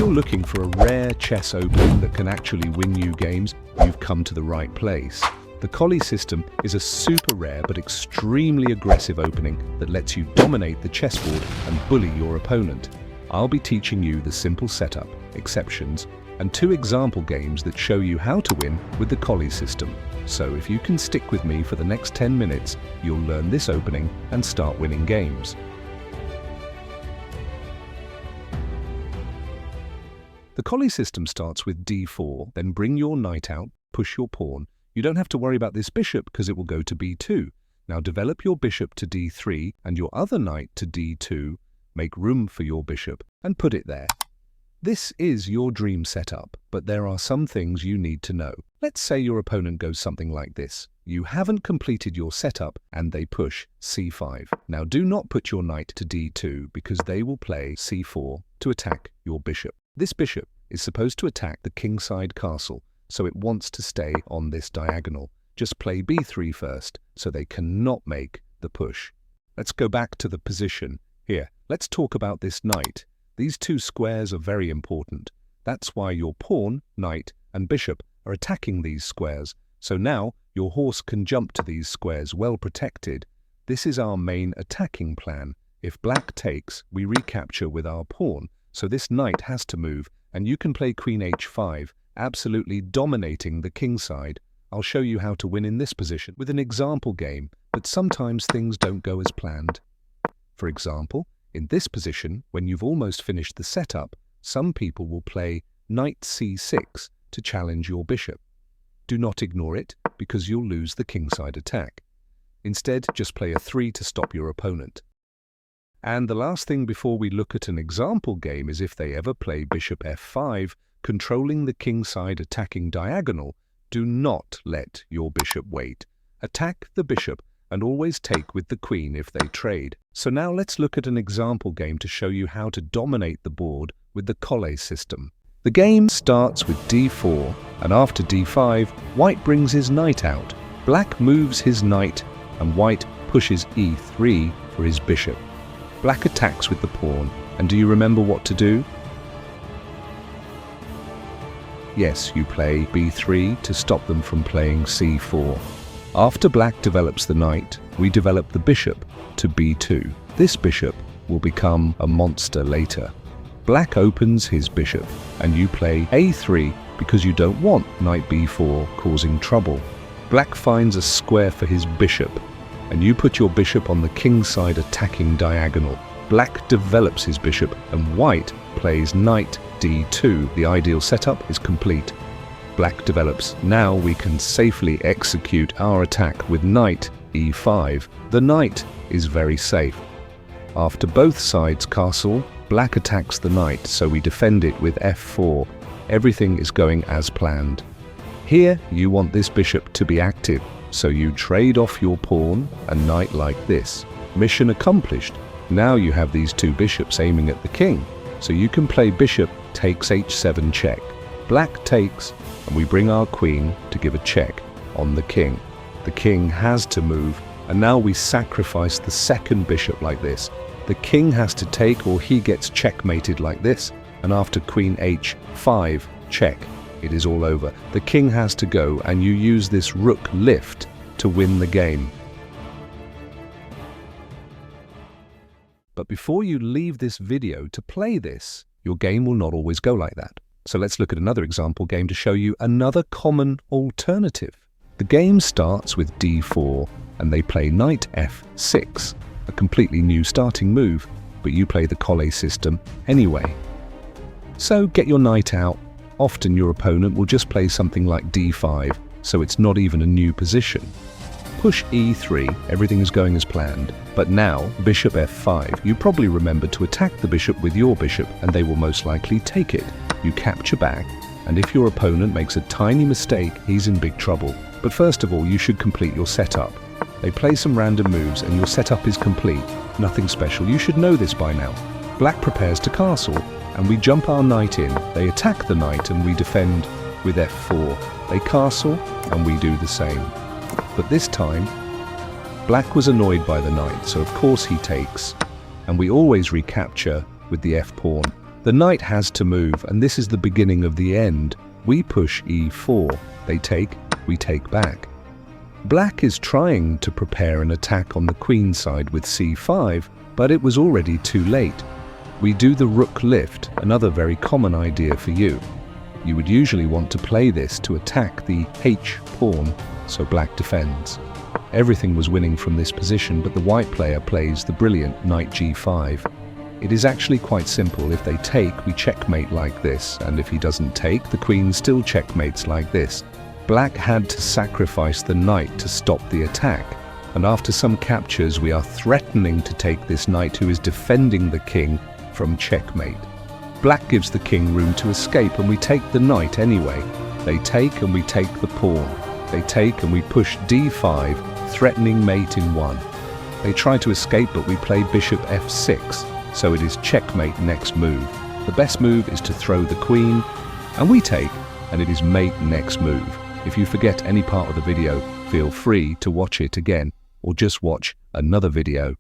you're looking for a rare chess opening that can actually win you games, you've come to the right place. The Colle System is a super rare but extremely aggressive opening that lets you dominate the chessboard and bully your opponent. I'll be teaching you the simple setup, exceptions, and 2 example games that show you how to win with the Colle System. So if you can stick with me for the next 10 minutes, you'll learn this opening and start winning games. The Colle System starts with d4, then bring your knight out, push your pawn. You don't have to worry about this bishop because it will go to b2. Now develop your bishop to d3 and your other knight to d2. Make room for your bishop and put it there. This is your dream setup, but there are some things you need to know. Let's say your opponent goes something like this. You haven't completed your setup and they push c5. Now do not put your knight to d2 because they will play c4 to attack your bishop. This bishop is supposed to attack the kingside castle, so it wants to stay on this diagonal. Just play b3 first, so they cannot make the push. Let's go back to the position. Here, let's talk about this knight. These 2 squares are very important. That's why your pawn, knight, and bishop are attacking these squares. So now, your horse can jump to these squares well protected. This is our main attacking plan. If black takes, we recapture with our pawn. So this knight has to move, and you can play queen h5, absolutely dominating the kingside. I'll show you how to win in this position with an example game, but sometimes things don't go as planned. For example, in this position, when you've almost finished the setup, some people will play knight c6 to challenge your bishop. Do not ignore it, because you'll lose the kingside attack. Instead, just play a 3 to stop your opponent. And the last thing before we look at an example game is if they ever play bishop f5, controlling the kingside attacking diagonal, do not let your bishop wait. Attack the bishop and always take with the queen if they trade. So now let's look at an example game to show you how to dominate the board with the Colle System. The game starts with d4, and after d5, white brings his knight out. Black moves his knight, and white pushes e3 for his bishop. Black attacks with the pawn, and do you remember what to do? Yes, you play b3 to stop them from playing c4. After black develops the knight, we develop the bishop to b2. This bishop will become a monster later. Black opens his bishop, and you play a3 because you don't want knight b4 causing trouble. Black finds a square for his bishop, and you put your bishop on the kingside attacking diagonal. Black develops his bishop, and white plays knight d2. The ideal setup is complete. Black develops. Now we can safely execute our attack with knight e5. The knight is very safe. After both sides castle, black attacks the knight, so we defend it with f4. Everything is going as planned. Here, you want this bishop to be active, so you trade off your pawn and knight like this. Mission accomplished. Now you have these 2 bishops aiming at the king, so you can play bishop takes h7 check. Black takes, and we bring our queen to give a check on the king. The king has to move, and now we sacrifice the second bishop like this. The king has to take, or he gets checkmated like this, and after queen h5 check, it is all over. The king has to go, and you use this rook lift to win the game. But before you leave this video to play this, your game will not always go like that. So let's look at another example game to show you another common alternative. The game starts with d4, and they play knight f6, a completely new starting move, but you play the Colle System anyway. So get your knight out. Often your opponent will just play something like d5, so it's not even a new position. Push e3, everything is going as planned, but now bishop f5. You probably remember to attack the bishop with your bishop, and they will most likely take it. You capture back, and if your opponent makes a tiny mistake, he's in big trouble. But first of all, you should complete your setup. They play some random moves, and your setup is complete. Nothing special, you should know this by now. Black prepares to castle, and we jump our knight in. They attack the knight, and we defend with f4. They castle, and we do the same. But this time, black was annoyed by the knight, so of course he takes, and we always recapture with the f-pawn. The knight has to move, and this is the beginning of the end. We push e4. They take, we take back. Black is trying to prepare an attack on the queen side with c5, but it was already too late. We do the rook lift, another very common idea for you. You would usually want to play this to attack the h pawn, so black defends. Everything was winning from this position, but the white player plays the brilliant knight g5. It is actually quite simple. If they take, we checkmate like this, and if he doesn't take, the queen still checkmates like this. Black had to sacrifice the knight to stop the attack, and after some captures we are threatening to take this knight who is defending the king from checkmate. Black gives the king room to escape, and we take the knight anyway. They take and we take the pawn. They take and we push d5, threatening mate in 1. They try to escape, but we play bishop f6. So it is checkmate next move. The best move is to throw the queen, and we take, and it is mate next move. If you forget any part of the video, feel free to watch it again, or just watch another video